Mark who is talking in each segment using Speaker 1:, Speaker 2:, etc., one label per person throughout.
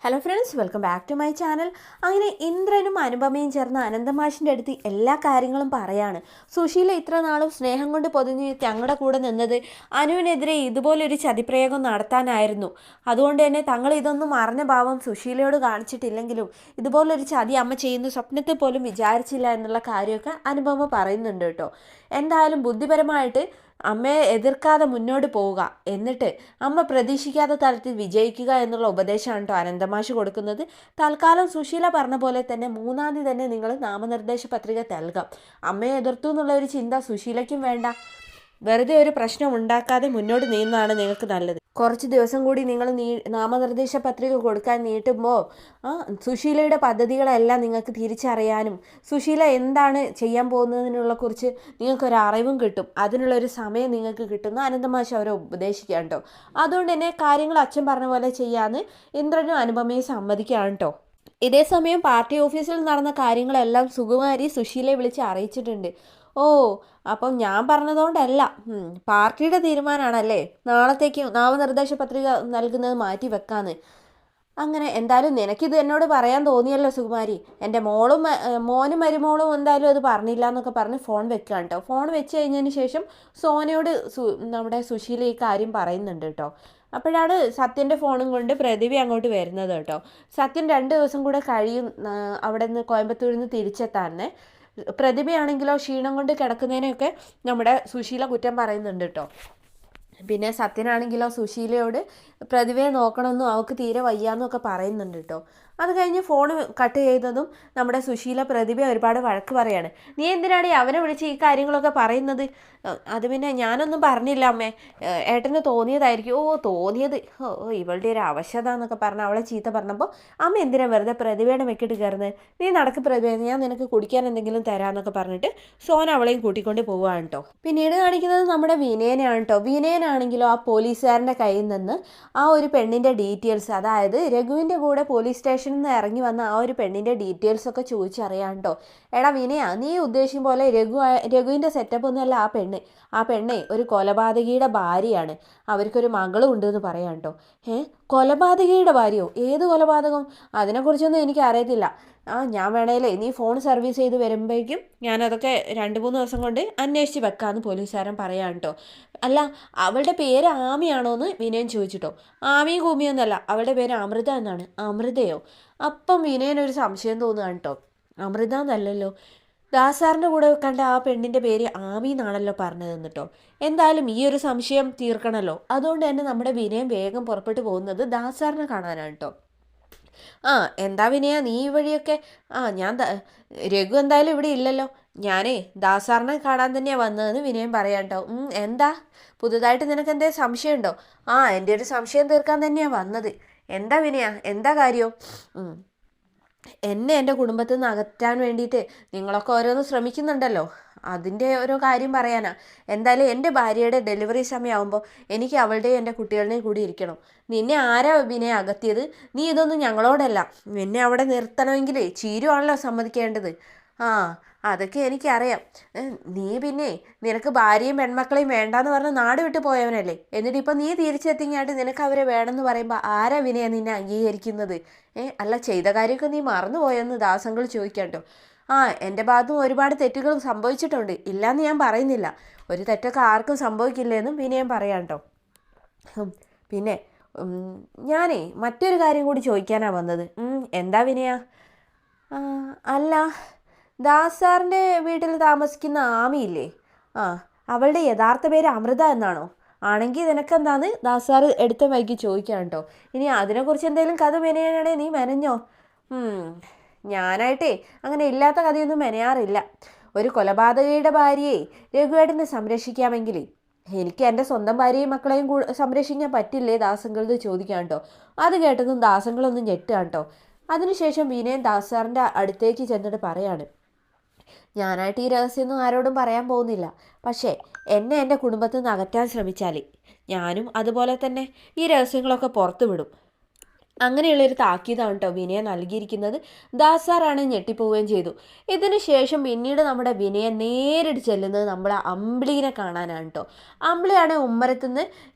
Speaker 1: Hello friends, welcome back to my channel. അങ്ങനെ ഇന്ദ്രനും അനുപമയും ചേർന്ന് അനന്തമാഷിൻ്റെ അടുത്ത് എല്ലാ കാര്യങ്ങളും പറയാണ്. സുശീല ഇത്ര നാളും സ്നേഹം കൊണ്ട് പൊതിഞ്ഞ് തങ്ങളുടെ കൂടെ നിന്നത് അനുവിനെതിരെ ഇതുപോലൊരു ചതിപ്രയോഗം നടത്താനായിരുന്നു. അതുകൊണ്ട് തന്നെ തങ്ങൾ ഇതൊന്നും അറിഞ്ഞ ഭാവം സുശീലയോട് കാണിച്ചിട്ടില്ലെങ്കിലും ഇതുപോലൊരു ചതി അമ്മ ചെയ്യുന്ന സ്വപ്നത്തിൽ പോലും വിചാരിച്ചില്ല എന്നുള്ള കാര്യമൊക്കെ അനുപമ പറയുന്നുണ്ട് കേട്ടോ. എന്തായാലും ബുദ്ധിപരമായിട്ട് അമ്മയെ എതിർക്കാതെ മുന്നോട്ട് പോവുക, എന്നിട്ട് അമ്മ പ്രതീക്ഷിക്കാത്ത തരത്തിൽ വിജയിക്കുക എന്നുള്ള ഉപദേശമാണ് കേട്ടോ അനന്തമാഷ് കൊടുക്കുന്നത്. തൽക്കാലം സുശീല പറഞ്ഞ പോലെ തന്നെ 3-ാം തീയതി തന്നെ നിങ്ങൾ നാമനിർദ്ദേശ പത്രിക നൽകാം. അമ്മയെ എതിർത്തു എന്നുള്ള ഒരു ചിന്ത സുശീലയ്ക്കും വേണ്ട. വെറുതെ ഒരു പ്രശ്നം ഉണ്ടാക്കാതെ മുന്നോട്ട് നീങ്ങുന്നതാണ് നിങ്ങൾക്ക് നല്ലത്. കുറച്ച് ദിവസം കൂടി നിങ്ങൾ നാമനിർദ്ദേശ പത്രിക കൊടുക്കാൻ നീട്ടുമ്പോൾ സുശീലയുടെ പദ്ധതികളെല്ലാം നിങ്ങൾക്ക് തിരിച്ചറിയാനും സുശീല എന്താണ് ചെയ്യാൻ പോകുന്നതിനുള്ള കുറിച്ച് നിങ്ങൾക്കൊരു അറിവും കിട്ടും. അതിനുള്ളൊരു സമയം നിങ്ങൾക്ക് കിട്ടുന്ന അനന്തമാഷ് അവരെ ഉപദേശിക്കാം കേട്ടോ. അതുകൊണ്ട് തന്നെ കാര്യങ്ങൾ അച്ഛൻ പറഞ്ഞ പോലെ ചെയ്യാമെന്ന് ഇന്ദ്രനും അനുപമയും സമ്മതിക്കുകയാണ് കേട്ടോ. ഇതേ സമയം പാർട്ടി ഓഫീസിൽ നടന്ന കാര്യങ്ങളെല്ലാം സുകുമാരി സുശീലയെ വിളിച്ച് അറിയിച്ചിട്ടുണ്ട്. ഓ, അപ്പം ഞാൻ പറഞ്ഞതുകൊണ്ടല്ല, പാർട്ടിയുടെ തീരുമാനമാണല്ലേ നാളത്തേക്ക് നാമനിർദ്ദേശ പത്രിക നൽകുന്നത് മാറ്റി വെക്കാന്ന്. അങ്ങനെ എന്തായാലും നിനക്കിത് എന്നോട് പറയാൻ തോന്നിയല്ലോ സുകുമാരി. എൻ്റെ മോനും മരുമോളും എന്തായാലും അത് പറഞ്ഞില്ല എന്നൊക്കെ പറഞ്ഞ് ഫോൺ വെക്കുകയാണ് കേട്ടോ. ഫോൺ വെച്ച് കഴിഞ്ഞതിന് ശേഷം സോനയോട് നമ്മുടെ സുശീല ഈ കാര്യം പറയുന്നുണ്ട് കേട്ടോ. അപ്പോഴാണ് സത്യൻ്റെ ഫോണും കൊണ്ട് പ്രതിഭ അങ്ങോട്ട് വരുന്നത് കേട്ടോ. സത്യൻ 2 ദിവസം കൂടെ കഴിയും അവിടെ നിന്ന് കോയമ്പത്തൂരിൽ നിന്ന് തിരിച്ചെത്താൻ. പ്രതിഭയാണെങ്കിലോ ക്ഷീണം കൊണ്ട് കിടക്കുന്നതിനെയൊക്കെ നമ്മുടെ സുശീല കുറ്റം പറയുന്നുണ്ട് കേട്ടോ. പിന്നെ സത്യനാണെങ്കിലോ സുശീലയോട് പ്രതിഭയെ നോക്കണമെന്നും അവൾക്ക് തീരെ വയ്യാന്നൊക്കെ പറയുന്നുണ്ട് കേട്ടോ. അത് കഴിഞ്ഞ് ഫോൺ കട്ട് ചെയ്തതും നമ്മുടെ സുശീല പ്രതിഭയെ ഒരുപാട് വഴക്ക് പറയാണ്. നീ എന്തിനാണ് അവനെ വിളിച്ച് ഈ കാര്യങ്ങളൊക്കെ പറയുന്നത്? അത് പിന്നെ ഞാനൊന്നും പറഞ്ഞില്ല അമ്മേ, ഏട്ടന് തോന്നിയതായിരിക്കും. ഓ, തോന്നിയത്, ഓ ഇവളുടെ ഒരു അവശത എന്നൊക്കെ പറഞ്ഞ് അവളെ ചീത്ത പറഞ്ഞപ്പോൾ അമ്മ എന്തിനാ വെറുതെ പ്രതിഭയുടെ മെക്കിട്ട് കയറുന്നത്? നീ നടക്ക് പ്രതിഭ, ഞാൻ നിനക്ക് കുടിക്കാൻ എന്തെങ്കിലും തരാമെന്നൊക്കെ പറഞ്ഞിട്ട് സോന അവളെയും കൂട്ടിക്കൊണ്ട് പോവുകയാണ് കേട്ടോ. പിന്നീട് കാണിക്കുന്നത് നമ്മുടെ വിനയനാണ് കേട്ടോ. വിനയനാണെങ്കിലോ ആ പോലീസുകാരൻ്റെ കയ്യിൽ നിന്ന് ആ ഒരു പെണ്ണിൻ്റെ ഡീറ്റെയിൽസ്, അതായത് രഘുവിൻ്റെ കൂടെ പോലീസ് സ്റ്റേഷനിൽ നിന്ന് ഇറങ്ങി വന്ന ആ ഒരു പെണ്ണിൻ്റെ ഡീറ്റെയിൽസ് ഒക്കെ ചോദിച്ചറിയാം കേട്ടോ. എടാ വിനയ, നീ ഉദ്ദേശിക്കും പോലെ രഘുവിൻ്റെ സെറ്റപ്പ് ഒന്നുമല്ല ആ പെണ്ണെ ഒരു കൊലപാതകിയുടെ ഭാര്യയാണ്. അവർക്കൊരു മകളും ഉണ്ടെന്ന് പറയാം കേട്ടോ. കൊലപാതകിയുടെ ഭാര്യയോ? ഏത് കൊലപാതകം? അതിനെക്കുറിച്ചൊന്നും എനിക്ക് അറിയത്തില്ല. ഞാൻ വേണേലേ നീ ഫോൺ സർവീസ് ചെയ്ത് വരുമ്പോഴേക്കും ഞാനതൊക്കെ 2-3 ദിവസം കൊണ്ട് അന്വേഷിച്ച് വെക്കാമെന്ന് പോലീസുകാരൻ പറയാം കേട്ടോ. അല്ല, അവളുടെ പേര് ആമിയാണോ എന്ന് വിനയൻ ചോദിച്ചിട്ടോ. ആമിയും കൂമിയൊന്നുമല്ല, അവളുടെ പേര് അമൃത എന്നാണ്. അമൃതയോ? അപ്പം വിനയനൊരു സംശയം തോന്നുകയാണ് കേട്ടോ. അമൃത എന്നല്ലല്ലോ, ദാസാറിൻ്റെ കൂടെ കണ്ട ആ പെണ്ണിൻ്റെ പേര് ആമി എന്നാണല്ലോ പറഞ്ഞതെന്ന് കേട്ടോ. എന്തായാലും ഈ ഒരു സംശയം തീർക്കണമല്ലോ. അതുകൊണ്ട് തന്നെ നമ്മുടെ വിനയൻ വേഗം പുറപ്പെട്ടു പോകുന്നത് ദാസാറിനെ കാണാനാണ് കേട്ടോ. എന്താ വിനയ നീ ഈ വഴിയൊക്കെ? രഘു എന്തായാലും ഇവിടെ ഇല്ലല്ലോ, ഞാനേ ദാസാറിനെ കാണാൻ തന്നെയാണ് വന്നതെന്ന് വിനയൻ പറയാം കേട്ടോ. എന്താ പുതുതായിട്ട് നിനക്ക് എന്തേലും സംശയമുണ്ടോ? എൻ്റെ ഒരു സംശയം തീർക്കാൻ തന്നെയാണ് വന്നത്. എന്താ വിനയ, എന്താ കാര്യം? എന്നെ എൻ്റെ കുടുംബത്തിൽ നിന്ന് അകറ്റാൻ വേണ്ടിയിട്ട് നിങ്ങളൊക്കെ ഓരോന്ന് ശ്രമിക്കുന്നുണ്ടല്ലോ, അതിൻ്റെ ഓരോ കാര്യം പറയാനാ. എന്തായാലും എൻ്റെ ഭാര്യയുടെ ഡെലിവറി സമയമാകുമ്പോൾ എനിക്ക് അവളുടെയും എൻ്റെ കുട്ടികളുടെയും കൂടി ഇരിക്കണം. നിന്നെ ആരാ വിനയ അകത്തിയത്? നീ ഇതൊന്നും ഞങ്ങളോടല്ല. നിന്നെ അവിടെ നിർത്തണമെങ്കിൽ ചീരുവാണല്ലോ സമ്മതിക്കേണ്ടത്. അതൊക്കെ എനിക്കറിയാം. നീ പിന്നെ നിനക്ക് ഭാര്യയും പെൺമക്കളെയും വേണ്ടാന്ന് പറഞ്ഞ് നാട് വിട്ട് പോയവനല്ലേ. എന്നിട്ട് ഇപ്പം നീ തിരിച്ചെത്തിങ്ങായിട്ട് നിനക്ക് അവരെ വേണമെന്ന് പറയുമ്പോൾ ആരാ വിനയ നിന്നെ അംഗീകരിക്കുന്നത്? അല്ല, ചെയ്ത കാര്യമൊക്കെ നീ മറന്നു പോയെന്ന് ദാസങ്ങൾ ചോദിക്കാം കേട്ടോ. എൻ്റെ ഭാഗത്തും ഒരുപാട് തെറ്റുകൾ സംഭവിച്ചിട്ടുണ്ട്, ഇല്ലയെന്ന് ഞാൻ പറയുന്നില്ല. ഒരു തെറ്റൊക്കെ ആർക്കും സംഭവിക്കില്ലെന്നും വിനയം പറയാം കേട്ടോ. പിന്നെ ഞാനേ മറ്റൊരു കാര്യം കൂടി ചോദിക്കാനാണ് വന്നത്. എന്താ വിനയ? അല്ല, ദാസാറിൻ്റെ വീട്ടിൽ താമസിക്കുന്ന ആമിയില്ലേ, അവളുടെ യഥാർത്ഥ പേര് അമൃത എന്നാണോ? ആണെങ്കിൽ നിനക്കെന്താന്ന് ദാസാർ എടുത്ത വൈകി ചോദിക്കാം കേട്ടോ. ഇനി അതിനെക്കുറിച്ച് എന്തെങ്കിലും കഥ മെനയാനാണേ നീ മെനഞ്ഞോ? ഞാനായിട്ടേ അങ്ങനെ ഇല്ലാത്ത കഥയൊന്നും മെനയാറില്ല. ഒരു കൊലപാതകയുടെ ഭാര്യയെ രഘുവേട്ടനെ സംരക്ഷിക്കാമെങ്കിൽ എനിക്ക് എൻ്റെ സ്വന്തം ഭാര്യയും മക്കളെയും സംരക്ഷിക്കാൻ പറ്റില്ലേ ദാസങ്ങളത് ചോദിക്കാം കേട്ടോ. അത് കേട്ടതും ദാസങ്ങളൊന്നും ഞെട്ടുകയാണ് കേട്ടോ. അതിനുശേഷം വിനയൻ ദാസാറിൻ്റെ അടുത്തേക്ക് ചെന്നിട്ട് പറയാണ്, ഞാനായിട്ട് ഈ രഹസ്യമൊന്നും ആരോടും പറയാൻ പോകുന്നില്ല. പക്ഷേ എന്നെ എൻ്റെ കുടുംബത്തിൽ നിന്ന് അകറ്റാൻ ശ്രമിച്ചാൽ ഞാനും അതുപോലെ തന്നെ ഈ രഹസ്യങ്ങളൊക്കെ പുറത്തു വിടും. അങ്ങനെയുള്ളൊരു താക്കീതാണ് കേട്ടോ വിനയ നൽകിയിരിക്കുന്നത്. ദാസാറാണ് ഞെട്ടിപ്പോവുകയും ചെയ്തു. ഇതിന് ശേഷം പിന്നീട് നമ്മുടെ വിനയ നേരിട്ട് ചെല്ലുന്നത് നമ്മുടെ അമ്പിളീനെ കാണാനാണ് കേട്ടോ. അമ്പിളിയാണ് ഉമ്മരത്തുനിന്ന്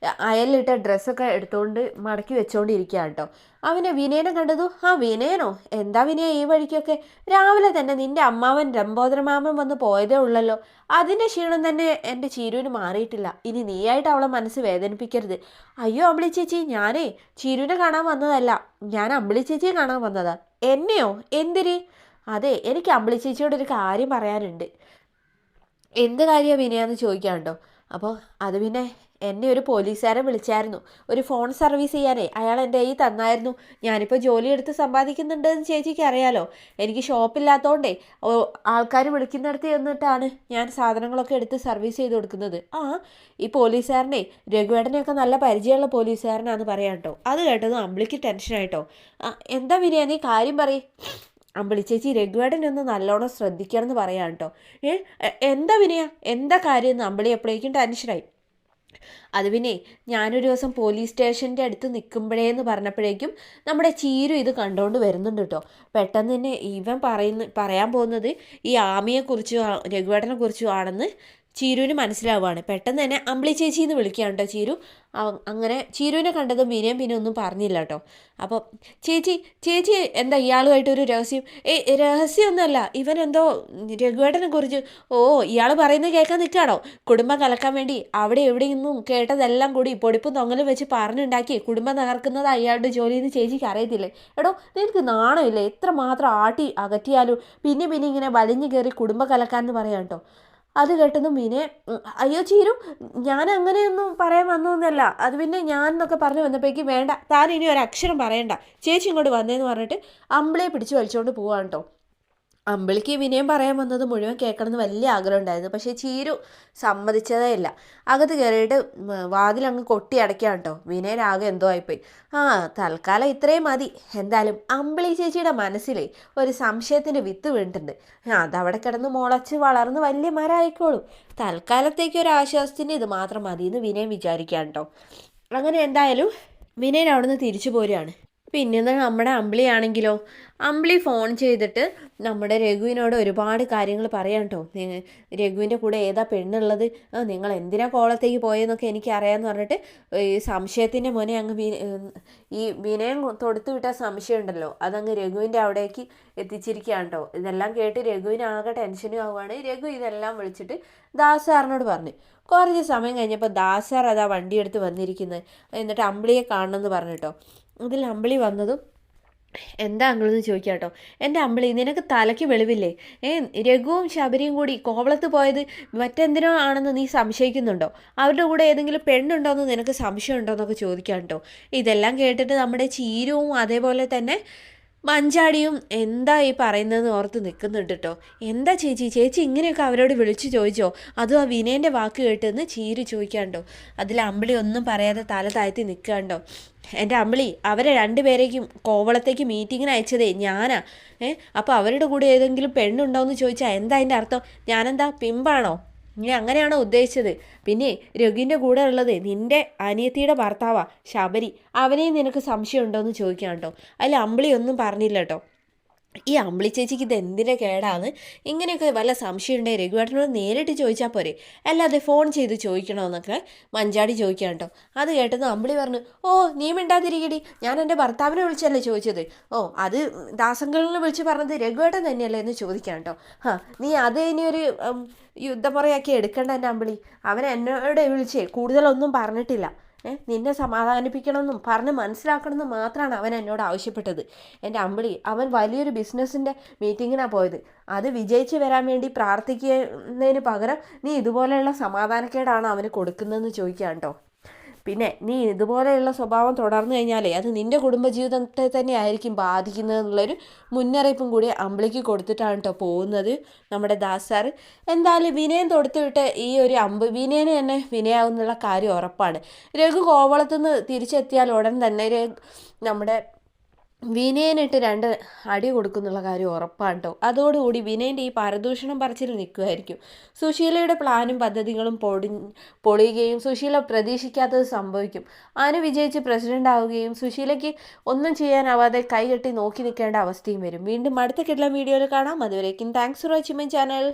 Speaker 1: അയലിട്ട ഡ്രസ്സൊക്കെ എടുത്തുകൊണ്ട് മടക്കി വെച്ചുകൊണ്ടിരിക്കുകയാണ് കേട്ടോ. അവനെ വിനയനെ കണ്ടതു. ആ വിനയനോ? എന്താ വിനയ ഈ വഴിക്കൊക്കെ? രാവിലെ തന്നെ നിന്റെ അമ്മാവൻ രംഭോദരമാമൻ വന്ന് പോയതേ ഉള്ളല്ലോ. അതിൻ്റെ ക്ഷീണം തന്നെ എൻ്റെ ചീരുവിന് മാറിയിട്ടില്ല. ഇനി നീയായിട്ട് അവളെ മനസ്സ് വേദനിപ്പിക്കരുത്. അയ്യോ അമ്പിളി ചേച്ചി, ഞാനേ ചീരുവിനെ കാണാൻ വന്നതല്ല, ഞാൻ അമ്പിളി ചേച്ചിയെ കാണാൻ വന്നതാ. എന്നെയോ? എന്തിന്? അതെ, എനിക്ക് അമ്പിളി ചേച്ചിയോടൊരു കാര്യം പറയാനുണ്ട്. എന്ത് കാര്യമാണ് വിനയാന്ന് ചോദിക്കാണ്ടോ. അപ്പോൾ അത് പിന്നെ എന്നെ ഒരു പോലീസുകാരൻ വിളിച്ചായിരുന്നു, ഒരു ഫോൺ സർവീസ് ചെയ്യാനേ. അയാൾ എൻ്റെ കയ്യിൽ തന്നായിരുന്നു. ഞാനിപ്പോൾ ജോലിയെടുത്ത് സമ്പാദിക്കുന്നുണ്ടെന്ന് ചേച്ചിക്ക് അറിയാലോ. എനിക്ക് ഷോപ്പില്ലാത്തതുകൊണ്ടേ ആൾക്കാർ വിളിക്കുന്നിടത്ത് ചെന്നിട്ടാണ് ഞാൻ സാധനങ്ങളൊക്കെ എടുത്ത് സർവീസ് ചെയ്ത് കൊടുക്കുന്നത്. ഈ പോലീസുകാരനെ രഘുവേട്ടനെയൊക്കെ നല്ല പരിചയമുള്ള പോലീസുകാരനാണെന്ന് പറയാം കേട്ടോ. അത് കേട്ടതും അമ്പിളിക്ക് ടെൻഷനായിട്ടോ. എന്താ വിനയ, നീ കാര്യം പറയും. അമ്പിളി ചേച്ചി രഘുവേട്ടനൊന്ന് നല്ലോണം ശ്രദ്ധിക്കണം എന്ന് പറയാം കേട്ടോ. എന്താ വിനയ, എന്താ കാര്യം എന്ന് അമ്പിളി എപ്പോഴേക്കും ടെൻഷനായി. അത് പിന്നെ ഞാനൊരു ദിവസം പോലീസ് സ്റ്റേഷൻ്റെ അടുത്ത് നിൽക്കുമ്പോഴേന്ന് പറഞ്ഞപ്പോഴേക്കും നമ്മുടെ ചീരു ഇത് കണ്ടുകൊണ്ട് വരുന്നുണ്ട് കേട്ടോ. പെട്ടെന്ന് തന്നെ ഇവൻ പറയാൻ പോകുന്നത് ഈ ആമിയെക്കുറിച്ചും രഘുവേട്ടനെ കുറിച്ചും ആണെന്ന് ചീരുവിന് മനസ്സിലാവുകയാണ്. പെട്ടെന്ന് തന്നെ അമ്പിളി ചേച്ചി എന്ന് വിളിക്കുകയാണ് കേട്ടോ ചീരു. അങ്ങനെ ചീരുവിനെ കണ്ടതും വിനയം പിന്നെ ഒന്നും പറഞ്ഞില്ല കേട്ടോ. അപ്പോൾ ചേച്ചി എന്താ ഇയാളുമായിട്ടൊരു രഹസ്യം? രഹസ്യമൊന്നുമല്ല, ഇവനെന്തോ രഘുവേട്ടനെ കുറിച്ച് ഇയാൾ പറയുന്നത് കേൾക്കാൻ നിൽക്കുകയാണോ? കുടുംബം കലക്കാൻ വേണ്ടി അവിടെ എവിടെയൊന്നും കേട്ടതെല്ലാം കൂടി പൊടിപ്പും തൊങ്ങലും വെച്ച് പറഞ്ഞുണ്ടാക്കി കുടുംബം തകർക്കുന്നത് അയാളുടെ ജോലിയെന്ന് ചേച്ചിക്ക് അറിയത്തില്ലേ? എടോ, നിനക്ക് നാണമില്ലേ? എത്ര മാത്രം ആട്ടി അകറ്റിയാലും പിന്നെ ഇങ്ങനെ വലിഞ്ഞു കയറി കുടുംബം കലക്കാമെന്ന് പറയാം കേട്ടോ. അത് കേട്ടതും പിന്നെ അയ്യോ ചീരു, ഞാൻ അങ്ങനെയൊന്നും പറയാൻ വന്നൊന്നുമല്ല. അത് പിന്നെ ഞാൻ എന്നൊക്കെ പറഞ്ഞു വന്നപ്പോഴേക്കും വേണ്ട, താൻ ഇനി ഒരു അക്ഷരം പറയണ്ട, ചേച്ചി ഇങ്ങോട്ട് വന്നേന്ന് പറഞ്ഞിട്ട് അമ്പിളിയെ പിടിച്ച് വലിച്ചുകൊണ്ട് പോവാണ് കേട്ടോ. അമ്പിളിക്ക് വിനയം പറയാൻ വന്നത് മുഴുവൻ കേൾക്കണമെന്ന് വലിയ ആഗ്രഹം ഉണ്ടായിരുന്നു. പക്ഷേ ചീരു സമ്മതിച്ചതേ ഇല്ല. അകത്ത് കയറിയിട്ട് വാതിലങ്ങ് കൊട്ടി അടയ്ക്കാം കേട്ടോ. വിനയനാകെ എന്തോ ആയിപ്പോയി. തൽക്കാലം ഇത്രയും മതി. എന്തായാലും അമ്പിളി ചേച്ചിയുടെ മനസ്സിലേ ഒരു സംശയത്തിൻ്റെ വിത്ത് വീണിട്ടുണ്ട്. അതവിടെ കിടന്ന് മുളച്ച് വളർന്ന് വലിയ മരമായിക്കോളും. തൽക്കാലത്തേക്ക് ഒരു ആശ്വാസത്തിൻ്റെ ഇത് മാത്രം മതി എന്ന് വിനയം വിചാരിക്കാം കേട്ടോ. അങ്ങനെ എന്തായാലും വിനയൻ അവിടുന്ന് തിരിച്ചു പോരുകയാണ്. പിന്നെ നമ്മുടെ അമ്പിളിയാണെങ്കിലോ, അമ്പിളി ഫോൺ ചെയ്തിട്ട് നമ്മുടെ രഘുവിനോട് ഒരുപാട് കാര്യങ്ങൾ പറയാം കേട്ടോ. രഘുവിൻ്റെ കൂടെ ഏതാ പെണ്ണുള്ളത്, നിങ്ങൾ എന്തിനാ കോളത്തേക്ക് പോയെന്നൊക്കെ എനിക്കറിയാമെന്ന് പറഞ്ഞിട്ട് ഈ സംശയത്തിൻ്റെ മോനെ അങ്ങ് ഈ വിനയം തൊടുത്തു വിട്ട സംശയം ഉണ്ടല്ലോ, അതങ്ങ് രഘുവിൻ്റെ അവിടേക്ക് എത്തിച്ചിരിക്കുകയാണ് കേട്ടോ. ഇതെല്ലാം കേട്ട് രഘുവിനാകെ ടെൻഷനും ആവുകയാണ്. രഘു ഇതെല്ലാം വിളിച്ചിട്ട് ദാസ് സാറിനോട് പറഞ്ഞു. കുറച്ച് സമയം കഴിഞ്ഞപ്പോൾ ദാസ് സാർ അതാ വണ്ടിയെടുത്ത് വന്നിരിക്കുന്നത്. എന്നിട്ട് അമ്പിളിയെ കാണണമെന്ന് പറഞ്ഞിട്ടോ. ഇതിൽ അമ്പിളി വന്നതും എന്താ അങ്കിളെന്ന് ചോദിക്കാം കേട്ടോ. എൻ്റെ അമ്പിളി, നിനക്ക് തലയ്ക്ക് വെളിവില്ലേ? രഘുവും ശബരിയും കൂടി കോവളത്ത് പോയത് മറ്റെന്തിനോ ആണെന്ന് നീ സംശയിക്കുന്നുണ്ടോ? അവരുടെ കൂടെ ഏതെങ്കിലും പെണ്ണുണ്ടോയെന്ന് നിനക്ക് സംശയം ഉണ്ടോയെന്നൊക്കെ ചോദിക്കാം കേട്ടോ. ഇതെല്ലാം കേട്ടിട്ട് നമ്മുടെ ചീരുവും അതേപോലെ തന്നെ മഞ്ചാടിയും എന്താ ഈ പറയുന്നതെന്ന് ഓർത്ത് നിൽക്കുന്നുണ്ട് കേട്ടോ. എന്താ ചേച്ചി ഇങ്ങനെയൊക്കെ അവരോട് വിളിച്ചു ചോദിച്ചോ? അതും ആ വിനയൻ്റെ വാക്ക് കേട്ടെന്ന് ചീരു ചോദിക്കാണ്ടോ. അതിൽ അമ്പിളി ഒന്നും പറയാതെ തല താഴ്ത്തി നിൽക്കാണ്ടോ. എൻ്റെ അമ്പിളി, അവരെ രണ്ടുപേരേക്കും കോവളത്തേക്ക് മീറ്റിങ്ങിന് അയച്ചതേ ഞാനാ. അപ്പോൾ അവരുടെ കൂടെ ഏതെങ്കിലും പെണ്ണുണ്ടോയെന്ന് ചോദിച്ചാൽ എന്താ അതിൻ്റെ അർത്ഥം? ഞാനെന്താ പിമ്പാണോ? നീ അങ്ങനെയാണോ ഉദ്ദേശിച്ചത്? പിന്നെ രഘുവിൻ്റെ കൂടെ ഉള്ളത് നിൻ്റെ അനിയത്തിയുടെ ഭർത്താവാ ശബരി. അവനെയും നിനക്ക് സംശയം ഉണ്ടോയെന്ന് ചോദിക്കാം കേട്ടോ. അതിൽ അമ്പിളി ഒന്നും പറഞ്ഞില്ല കേട്ടോ. ഈ അമ്പിളി ചേച്ചിക്ക് ഇത് എന്തിൻ്റെ കേടാന്ന്? ഇങ്ങനെയൊക്കെ വല്ല സംശയം ഉണ്ടെങ്കിൽ രഘുവേട്ടനോട് നേരിട്ട് ചോദിച്ചാൽ പോരെ, അല്ലാതെ ഫോൺ ചെയ്ത് ചോദിക്കണമെന്നൊക്കെ മഞ്ചാടി ചോദിക്കാം കേട്ടോ. അത് കേട്ടത് അമ്പിളി പറഞ്ഞു, നീ മിണ്ടാതിരിക്കടി, ഞാൻ എൻ്റെ ഭർത്താവിനെ വിളിച്ചല്ലേ ചോദിച്ചത്. അത് ദാസങ്കളിൽ വിളിച്ച് പറഞ്ഞത് രഘുവേട്ടൻ തന്നെയല്ലേ എന്ന് ചോദിക്കാം കേട്ടോ. നീ അത് ഇനിയൊരു യുദ്ധമുറയാക്കി എടുക്കേണ്ട എൻ്റെ അമ്പിളി. അവൻ എന്നോട് വിളിച്ചേ കൂടുതലൊന്നും പറഞ്ഞിട്ടില്ല. നിന്നെ സമാധാനിപ്പിക്കണമെന്നും പറഞ്ഞ് മനസ്സിലാക്കണമെന്നും മാത്രമാണ് അവൻ എന്നോട് ആവശ്യപ്പെട്ടത്. എൻ്റെ അമ്പിളി, അവൻ വലിയൊരു ബിസിനസ്സിൻ്റെ മീറ്റിങ്ങിനാണ് പോയത്. അത് വിജയിച്ച് വരാൻ വേണ്ടി പ്രാർത്ഥിക്കുന്നതിന് പകരം നീ ഇതുപോലെയുള്ള സമാധാനക്കേടാണ് അവന് കൊടുക്കുന്നതെന്ന് ചോദിക്കാം കേട്ടോ. പിന്നെ നീ ഇതുപോലെയുള്ള സ്വഭാവം തുടർന്നു കഴിഞ്ഞാലേ അത് നിൻ്റെ കുടുംബജീവിതത്തെ തന്നെ ആയിരിക്കും ബാധിക്കുന്നതെന്നുള്ളൊരു മുന്നറിയിപ്പും കൂടി അമ്പിളിക്ക് കൊടുത്തിട്ടാണ് കേട്ടോ പോകുന്നത് നമ്മുടെ ദാസ് സാറ്. എന്തായാലും വിനയം തൊടുത്തുവിട്ട് ഈ ഒരു വിനയന് തന്നെ വിനയാവുന്നുള്ള കാര്യം ഉറപ്പാണ്. രഘു കോവളത്തുനിന്ന് തിരിച്ചെത്തിയാൽ ഉടൻ തന്നെ നമ്മുടെ വിനയനിട്ട് 2 അടി കൊടുക്കുന്നുള്ള കാര്യം ഉറപ്പാണ് കേട്ടോ. അതോടുകൂടി വിനയൻ്റെ ഈ പരദൂഷണം പറച്ചിൽ നിൽക്കുമായിരിക്കും. സുശീലയുടെ പ്ലാനും പദ്ധതികളും പൊളിയുകയും സുശീല പ്രതീക്ഷിക്കാത്തത് സംഭവിക്കും. അനു വിജയിച്ച് പ്രസിഡന്റ് ആവുകയും സുശീലയ്ക്ക് ഒന്നും ചെയ്യാനാവാതെ കൈകെട്ടി നോക്കി നിൽക്കേണ്ട അവസ്ഥയും വരും. വീണ്ടും അടുത്ത കിടലൻ വീഡിയോയിൽ കാണാം. അതുവരേക്കും thanks for watching my channel.